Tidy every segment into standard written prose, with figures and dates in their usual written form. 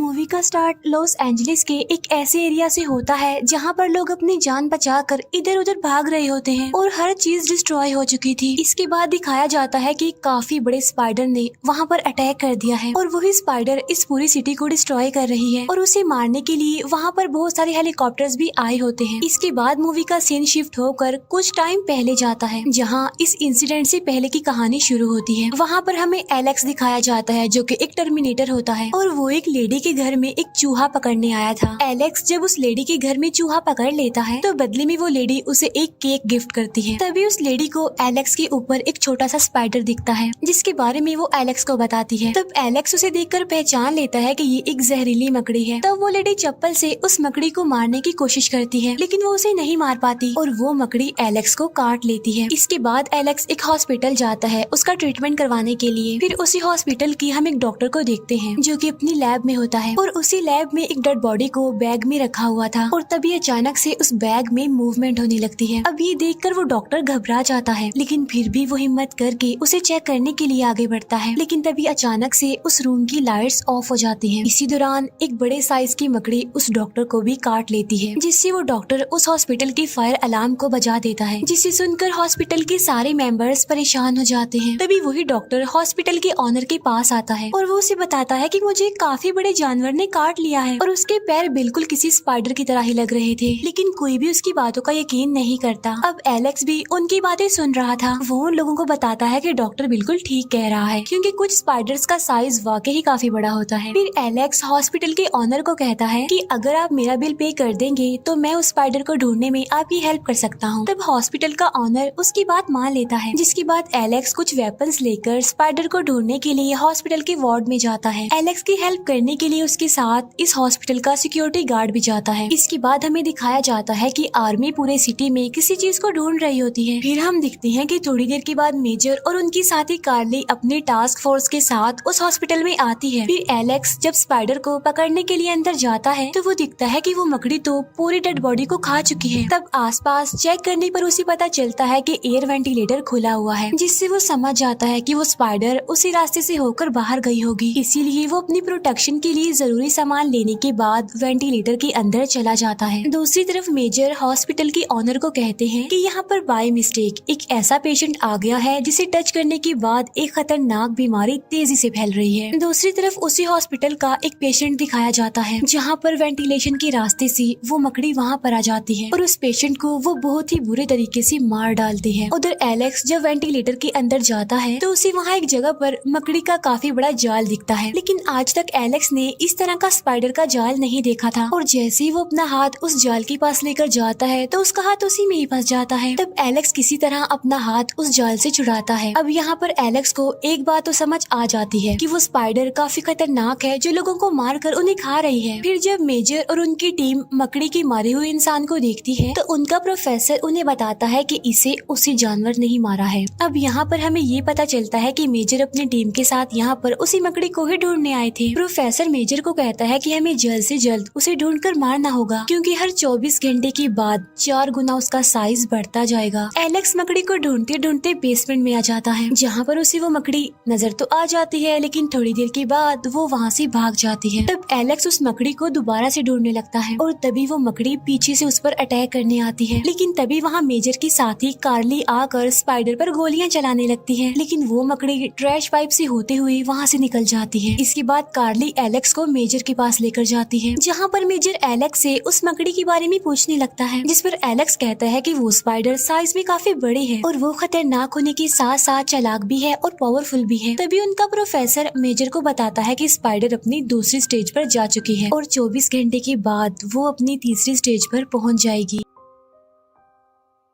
Movie का start Los Angeles के एक ऐसे एरिया से होता है जहाँ पर लोग अपनी जान बचाकर इधर उधर भाग रहे होते हैं और हर चीज डिस्ट्रॉय हो चुकी थी। इसके बाद दिखाया जाता है कि काफी बड़े स्पाइडर ने वहाँ पर अटैक कर दिया है और वही स्पाइडर इस पूरी सिटी को डिस्ट्रॉय कर रही है और उसे मारने के लिए वहाँ पर बहुत सारे हेलीकॉप्टर्स भी आए होते हैं। इसके बाद मूवी का सीन शिफ्ट होकर कुछ टाइम पहले जाता है जहाँ इस इंसिडेंट से पहले की कहानी शुरू होती है। वहाँ पर हमें एलेक्स दिखाया जाता है जो कि एक टर्मिनेटर होता है और वो एक लेडी के घर में एक चूहा पकड़ने आया था। एलेक्स जब उस लेडी के घर में चूहा पकड़ लेता है तो बदले में वो लेडी उसे एक केक गिफ्ट करती है। तभी उस लेडी को एलेक्स के ऊपर एक छोटा सा स्पाइडर दिखता है जिसके बारे में वो एलेक्स को बताती है। तब एलेक्स उसे देखकर पहचान लेता है कि ये एक जहरीली मकड़ी है। तब वो लेडी चप्पल से उस मकड़ी को मारने की कोशिश करती है लेकिन वो उसे नहीं मार पाती और वो मकड़ी एलेक्स को काट लेती है। इसके बाद एलेक्स एक हॉस्पिटल जाता है उसका ट्रीटमेंट करवाने के लिए। फिर उसी हॉस्पिटल की हम एक डॉक्टर को देखते हैं जो कि अपनी लैब में होता है और उसी लैब में एक डेड बॉडी को बैग में रखा हुआ था और तभी अचानक से उस बैग में मूवमेंट होने लगती है। अब ये देखकर वो डॉक्टर घबरा जाता है लेकिन फिर भी वो हिम्मत करके उसे चेक करने के लिए आगे बढ़ता है। लेकिन तभी अचानक से उस रूम की लाइट्स ऑफ हो जाती हैं। इसी दौरान एक बड़े साइज की मकड़ी उस डॉक्टर को भी काट लेती है जिससे वो डॉक्टर उस हॉस्पिटल की फायर अलार्म को बजा देता है जिसे सुनकर हॉस्पिटल के सारे मेंबर्स परेशान हो जाते हैं। तभी वही डॉक्टर हॉस्पिटल के ऑनर के पास आता है और वो उसे बताता है कि मुझे काफी बड़े जानवर ने काट लिया है और उसके पैर बिल्कुल किसी स्पाइडर की तरह ही लग रहे थे लेकिन कोई भी उसकी बातों का यकीन नहीं करता। अब एलेक्स भी उनकी बातें सुन रहा था। वो उन लोगों को बताता है कि डॉक्टर बिल्कुल ठीक कह रहा है क्योंकि कुछ स्पाइडर्स का साइज वाकई ही काफी बड़ा होता है। फिर एलेक्स हॉस्पिटल के ऑनर को कहता है कि अगर आप मेरा बिल पे कर देंगे तो मैं उस स्पाइडर को ढूंढने में आपकी हेल्प कर सकता हूँ। तब हॉस्पिटल का ऑनर उसकी बात मान लेता है जिसके बाद एलेक्स कुछ वेपन्स लेकर स्पाइडर को ढूंढने के लिए हॉस्पिटल के वार्ड में जाता है। एलेक्स की हेल्प करने के लिए उसके साथ इस हॉस्पिटल का सिक्योरिटी गार्ड भी जाता है। इसके बाद हमें दिखाया जाता है कि आर्मी पूरे सिटी में किसी चीज को ढूंढ रही होती है। फिर हम दिखते हैं कि थोड़ी देर के बाद मेजर और उनकी साथी कार्ली अपनी टास्क फोर्स के साथ उस हॉस्पिटल में आती है। फिर एलेक्स जब स्पाइडर को पकड़ने के लिए अंदर जाता है तो वो दिखता है कि वो मकड़ी तो पूरी डेड बॉडी को खा चुकी है। तब आसपास चेक करने पर उसे पता चलता है कि एयर वेंटिलेटर खुला हुआ है जिससे वो समझ जाता है कि वो स्पाइडर उसी रास्ते से होकर बाहर गई होगी। इसीलिए वो अपनी प्रोटेक्शन के लिए जरूरी सामान लेने के बाद वेंटिलेटर के अंदर चला जाता है। दूसरी तरफ मेजर हॉस्पिटल के ऑनर को कहते हैं कि यहाँ पर बाय मिस्टेक एक ऐसा पेशेंट आ गया है जिसे टच करने के बाद एक खतरनाक बीमारी तेजी से फैल रही है। दूसरी तरफ उसी हॉस्पिटल का एक पेशेंट दिखाया जाता है जहाँ पर वेंटिलेशन के रास्ते से वो मकड़ी वहाँ पर आ जाती है और उस पेशेंट को वो बहुत ही बुरे तरीके से मार डालती है। उधर एलेक्स जब वेंटिलेटर के अंदर जाता है तो उसे वहाँ एक जगह पर मकड़ी का काफी बड़ा जाल दिखता है लेकिन आज तक एलेक्स ने इस तरह का स्पाइडर का जाल नहीं देखा था और जैसे ही वो अपना हाथ उस जाल के पास लेकर जाता है तो उसका हाथ उसी में ही फंस जाता है। तब एलेक्स किसी तरह अपना हाथ उस जाल से छुड़ाता है। अब यहाँ पर एलेक्स को एक बात तो समझ आ जाती है कि वो स्पाइडर काफी खतरनाक है जो लोगों को मार कर उन्हें खा रही है। फिर जब मेजर और उनकी टीम मकड़ी के मारे हुए इंसान को देखती है तो उनका प्रोफेसर उन्हें बताता है कि इसे उसी जानवर नहीं मारा है। अब यहाँ पर हमें ये पता चलता है कि मेजर अपनी टीम के साथ यहाँ पर उसी मकड़ी को ही ढूंढने आए थे। प्रोफेसर मेजर को कहता है कि हमें जल्द से जल्द उसे ढूंढकर मारना होगा क्योंकि हर 24 घंटे के बाद 4 गुना उसका साइज बढ़ता जाएगा। एलेक्स मकड़ी को ढूंढते ढूंढते बेसमेंट में आ जाता है जहाँ पर उसे वो मकड़ी नजर तो आ जाती है लेकिन थोड़ी देर के बाद वो वहाँ से भाग जाती है। तब एलेक्स उस मकड़ी को दोबारा से ढूंढने लगता है और तभी वो मकड़ी पीछे से उस पर अटैक करने आती है लेकिन तभी वहाँ मेजर की साथी कार्ली आकर स्पाइडर पर गोलियां चलाने लगती है लेकिन वो मकड़ी ट्रैश पाइप से होते हुए वहाँ से निकल जाती है। इसके बाद कार्ली एलेक्स को मेजर के पास लेकर जाती है जहाँ पर मेजर एलेक्स से उस मकड़ी के बारे में पूछने लगता है जिस पर एलेक्स कहता है कि वो स्पाइडर साइज में काफी बड़ी है और वो खतरनाक होने के साथ साथ चालाक भी है और पावरफुल भी है। तभी उनका प्रोफेसर मेजर को बताता है कि स्पाइडर अपनी दूसरी स्टेज पर जा चुकी है और 24 घंटे के बाद वो अपनी तीसरी स्टेज पर पहुंच जाएगी।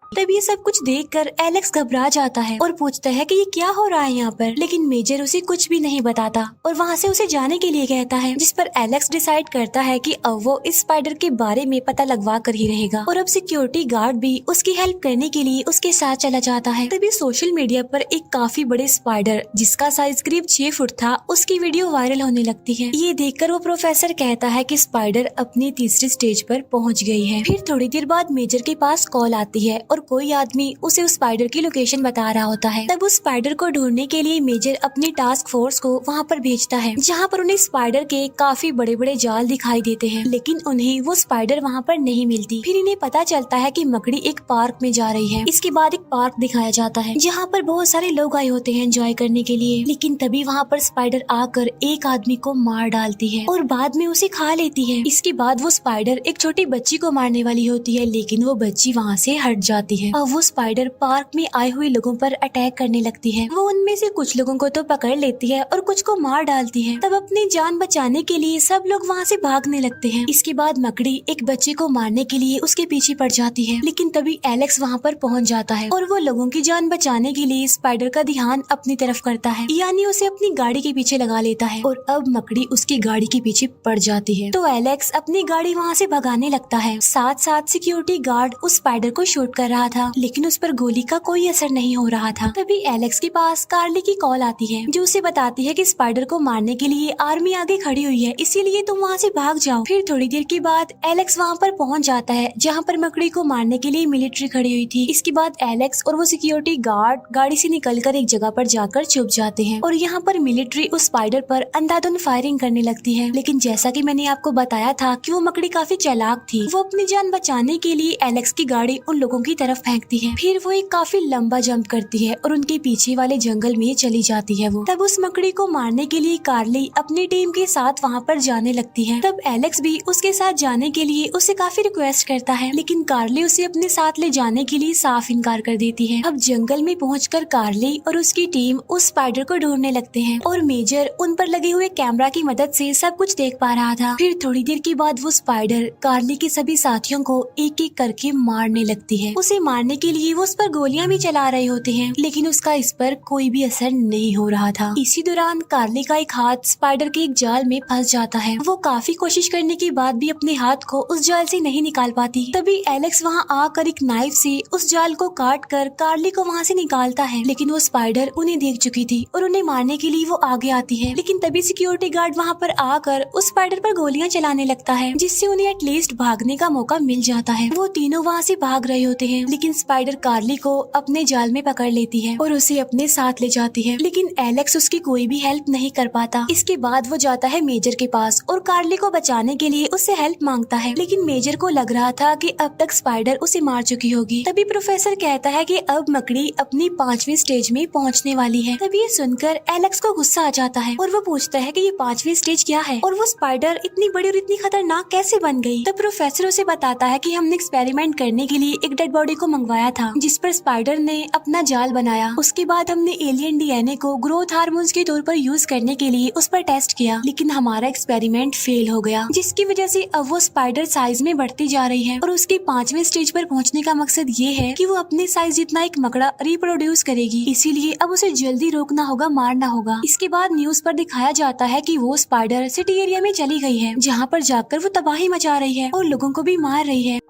तब ये सब कुछ देखकर एलेक्स घबरा जाता है और पूछता है कि ये क्या हो रहा है यहाँ पर, लेकिन मेजर उसे कुछ भी नहीं बताता और वहाँ से उसे जाने के लिए कहता है जिस पर एलेक्स डिसाइड करता है कि अब वो इस स्पाइडर के बारे में पता लगवा कर ही रहेगा और अब सिक्योरिटी गार्ड भी उसकी हेल्प करने के लिए उसके साथ चला जाता है। तभी सोशल मीडिया पर एक काफी बड़े स्पाइडर जिसका साइज करीब 6 फुट था उसकी वीडियो वायरल होने लगती है। ये देखकर वो प्रोफेसर कहता है कि स्पाइडर अपनी तीसरी स्टेज पर पहुँच गई है। फिर थोड़ी देर बाद मेजर के पास कॉल आती है और कोई आदमी उसे उस स्पाइडर की लोकेशन बता रहा होता है। तब उस स्पाइडर को ढूंढने के लिए मेजर अपनी टास्क फोर्स को वहाँ पर भेजता है, जहाँ पर उन्हें स्पाइडर के काफी बड़े बड़े जाल दिखाई देते हैं, लेकिन उन्हें वो स्पाइडर वहाँ पर नहीं मिलती। फिर इन्हें पता चलता है कि मकड़ी एक पार्क में जा रही है। इसके बाद एक पार्क दिखाया जाता है जहाँ पर बहुत सारे लोग आए होते हैं एंजॉय करने के लिए, लेकिन तभी वहाँ पर स्पाइडर आकर एक आदमी को मार डालती है और बाद में उसे खा लेती है। इसके बाद वो स्पाइडर एक छोटी बच्ची को मारने वाली होती है, लेकिन वो बच्ची वहाँ से हट जाती है और वो स्पाइडर पार्क में आए हुए लोगों पर अटैक करने लगती है। वो उनमें से कुछ लोगों को तो पकड़ लेती है और कुछ को मार डालती है। तब अपनी जान बचाने के लिए सब लोग वहाँ से भागने लगते हैं। इसके बाद मकड़ी एक बच्चे को मारने के लिए उसके पीछे पड़ जाती है, लेकिन तभी एलेक्स वहाँ पर पहुँच जाता है और वो लोगों की जान बचाने के लिए स्पाइडर का ध्यान अपनी तरफ करता है, यानी उसे अपनी गाड़ी के पीछे लगा लेता है और अब मकड़ी उसकी गाड़ी के पीछे पड़ जाती है। तो एलेक्स अपनी गाड़ी वहाँ से भगाने लगता है। साथ साथ सिक्योरिटी गार्ड उस स्पाइडर को शूट कर रहा था, लेकिन उस पर गोली का कोई असर नहीं हो रहा था। तभी एलेक्स के पास कार्ली की कॉल आती है, जो उसे बताती है कि स्पाइडर को मारने के लिए आर्मी आगे खड़ी हुई है, इसीलिए तुम वहाँ से भाग जाओ। फिर थोड़ी देर के बाद एलेक्स वहाँ पर पहुँच जाता है जहाँ पर मकड़ी को मारने के लिए मिलिट्री खड़ी हुई थी। इसके बाद एलेक्स और वो सिक्योरिटी गार्ड गाड़ी से निकलकर एक जगह पर जाकर छुप जाते हैं और यहाँ पर मिलिट्री उस स्पाइडर पर अंधाधुंध फायरिंग करने लगती है। लेकिन जैसा कि मैंने आपको बताया था कि वो मकड़ी काफी चालाक थी, वो अपनी जान बचाने के लिए एलेक्स की गाड़ी उन लोगों की तरफ फेंकती है। फिर वो एक काफी लंबा जंप करती है और उनके पीछे वाले जंगल में चली जाती है। वो तब उस मकड़ी को मारने के लिए कार्ली अपनी टीम के साथ वहाँ पर जाने लगती है। तब एलेक्स भी उसके साथ जाने के लिए उससे काफी रिक्वेस्ट करता है, लेकिन कार्ली उसे अपने साथ ले जाने के लिए साफ इनकार कर देती है। अब जंगल में पहुंचकर कार्ली और उसकी टीम उस स्पाइडर को ढूंढने लगते हैं और मेजर उन पर लगे हुए कैमरा की मदद से सब कुछ देख पा रहा था। फिर थोड़ी देर के बाद वो स्पाइडर कार्ली के सभी साथियों को एक एक करके मारने लगती है। उसे मारने के लिए वो उस पर गोलियां भी चला रहे होते हैं, लेकिन उसका इस पर कोई भी असर नहीं हो रहा था। इसी दौरान कार्ली का एक हाथ स्पाइडर के एक जाल में फंस जाता है। वो काफी कोशिश करने के बाद भी अपने हाथ को उस जाल से नहीं निकाल पाती। तभी एलेक्स वहाँ आकर एक नाइफ से उस जाल को काट कर कार्ली को वहाँ से निकालता है, लेकिन वो स्पाइडर उन्हें देख चुकी थी और उन्हें मारने के लिए वो आगे आती है। लेकिन तभी सिक्योरिटी गार्ड वहाँ पर आकर उस स्पाइडर पर गोलियां चलाने लगता है, जिससे उन्हें एटलीस्ट भागने का मौका मिल जाता है। वो तीनों वहाँ से भाग रहे होते हैं, लेकिन स्पाइडर कार्ली को अपने जाल में पकड़ लेती है और उसे अपने साथ ले जाती है, लेकिन एलेक्स उसकी कोई भी हेल्प नहीं कर पाता। इसके बाद वो जाता है मेजर के पास और कार्ली को बचाने के लिए उससे हेल्प मांगता है, लेकिन मेजर को लग रहा था कि अब तक स्पाइडर उसे मार चुकी होगी। तभी प्रोफेसर कहता है कि अब मकड़ी अपनी 5वीं स्टेज में पहुंचने वाली है। तभी ये सुनकर एलेक्स को गुस्सा आ जाता है और वो पूछता है कि ये 5वीं स्टेज क्या है और वो स्पाइडर इतनी बड़ी और इतनी खतरनाक कैसे बन गई। तब प्रोफेसर उसे बताता है कि हमने एक्सपेरिमेंट करने के लिए एक डेड बॉडी को मंगवाया था, जिस पर स्पाइडर ने अपना जाल बनाया। उसके बाद हमने एलियन डीएनए को ग्रोथ हार्मोन्स के तौर पर यूज करने के लिए उस पर टेस्ट किया, लेकिन हमारा एक्सपेरिमेंट फेल हो गया, जिसकी वजह से अब वो स्पाइडर साइज में बढ़ती जा रही है और उसके 5वें स्टेज पर पहुंचने का मकसद ये है कि वो अपने साइज जितना एक मकड़ा रिप्रोड्यूस करेगी। इसीलिए अब उसे जल्दी रोकना होगा, मारना होगा। इसके बाद न्यूज पर दिखाया जाता है कि वो स्पाइडर सिटी एरिया में चली गई है, जहाँ पर जाकर वो तबाही मचा रही है और लोगों को भी मार रही है।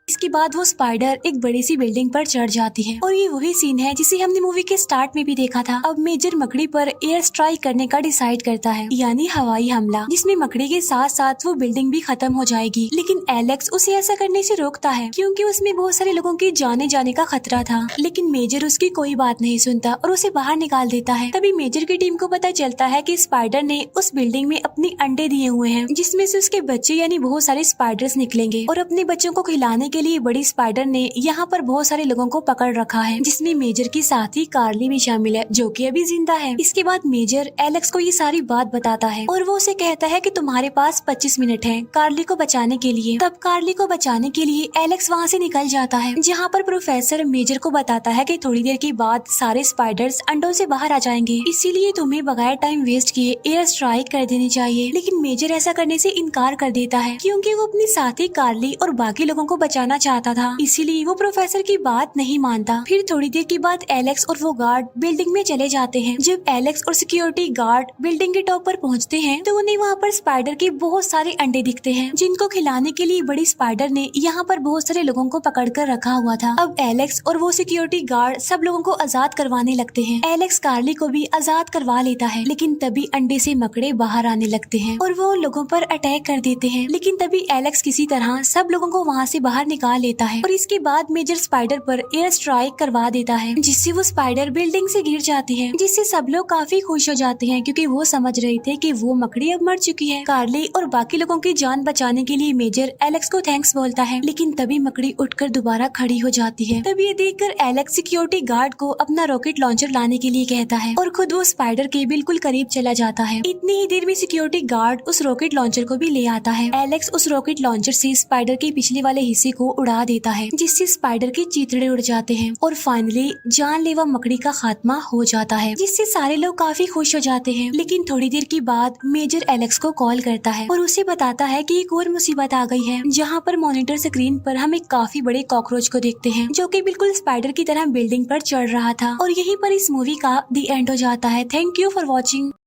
इसके बाद वो स्पाइडर एक बड़ी सी बिल्डिंग पर चढ़ जाती है और ये वही सीन है जिसे हमने मूवी के स्टार्ट में भी देखा था। अब मेजर मकड़ी पर एयर स्ट्राइक करने का डिसाइड करता है, यानी हवाई हमला, जिसमें मकड़ी के साथ साथ वो बिल्डिंग भी खत्म हो जाएगी। लेकिन एलेक्स उसे ऐसा करने से रोकता है, क्योंकि उसमें बहुत सारे लोगों के जाने का खतरा था। लेकिन मेजर उसकी कोई बात नहीं सुनता और उसे बाहर निकाल देता है। तभी मेजर की टीम को पता चलता है कि स्पाइडर ने उस बिल्डिंग में अपने अंडे दिए हुए हैं, जिसमें से उसके बच्चे यानी बहुत सारे स्पाइडर्स निकलेंगे और अपने बच्चों को खिलाने के लिए बड़ी स्पाइडर ने यहाँ पर बहुत सारे लोगों को पकड़ रखा है, जिसमें मेजर की साथी कार्ली भी शामिल है, जो कि अभी जिंदा है। इसके बाद मेजर एलेक्स को ये सारी बात बताता है और वो उसे कहता है कि तुम्हारे पास 25 मिनट है कार्ली को बचाने के लिए। तब कार्ली को बचाने के लिए एलेक्स वहाँ से निकल जाता है, जहाँ पर प्रोफेसर मेजर को बताता है कि थोड़ी देर के बाद सारे स्पाइडर्स अंडों से बाहर आ जाएंगे, इसीलिए तुम्हें बगैर टाइम वेस्ट किए एयर स्ट्राइक कर देनी चाहिए। लेकिन मेजर ऐसा करने से इनकार कर देता है, क्योंकि वो अपनी साथी कार्ली और बाकी लोगों को बचाना चाहता था, इसीलिए वो प्रोफेसर की बात नहीं मानता। फिर थोड़ी देर के बाद एलेक्स और वो गार्ड बिल्डिंग में चले जाते हैं। जब एलेक्स और सिक्योरिटी गार्ड बिल्डिंग के टॉप पर पहुंचते हैं तो उन्हें वहाँ पर स्पाइडर के बहुत सारे अंडे दिखते हैं, जिनको खिलाने के लिए बड़ी स्पाइडर ने यहाँ पर बहुत सारे लोगों को पकड़ कर रखा हुआ था। अब एलेक्स और वो सिक्योरिटी गार्ड सब लोगों को आजाद करवाने लगते हैं। एलेक्स कार्ली को भी आजाद करवा लेता है, लेकिन तभी अंडे से मकड़े बाहर आने लगते हैं और वो लोगों पर अटैक कर देते हैं। लेकिन तभी एलेक्स किसी तरह सब लोगों को वहाँ से बाहर निकाल लेता है और इसके बाद मेजर स्पाइडर पर एयर स्ट्राइक करवा देता है, जिससे वो स्पाइडर बिल्डिंग से गिर जाती है, जिससे सब लोग काफी खुश हो जाते हैं क्योंकि वो समझ रहे थे कि वो मकड़ी अब मर चुकी है। कार्ली और बाकी लोगों की जान बचाने के लिए मेजर एलेक्स को थैंक्स बोलता है, लेकिन तभी मकड़ी उठकर दोबारा खड़ी हो जाती है। तब ये देखकर एलेक्स सिक्योरिटी गार्ड को अपना रॉकेट लॉन्चर लाने के लिए कहता है और खुद वो स्पाइडर के बिल्कुल करीब चला जाता है। इतनी ही देर में सिक्योरिटी गार्ड उस रॉकेट लॉन्चर को भी ले आता है। एलेक्स उस रॉकेट लॉन्चर से स्पाइडर के पिछले वाले हिस्से को उड़ा देता है, जिससे स्पाइडर के चीथड़े उड़ जाते हैं और फाइनली जानलेवा मकड़ी का खात्मा हो जाता है, जिससे सारे लोग काफी खुश हो जाते हैं। लेकिन थोड़ी देर के बाद मेजर एलेक्स को कॉल करता है और उसे बताता है कि एक और मुसीबत आ गई है, जहाँ पर मॉनिटर स्क्रीन पर हम एक काफी बड़े कॉकरोच को देखते हैं जो कि बिल्कुल स्पाइडर की तरह बिल्डिंग पर चढ़ रहा था। और यहीं पर इस मूवी का द एंड हो जाता है। Thank you for watching.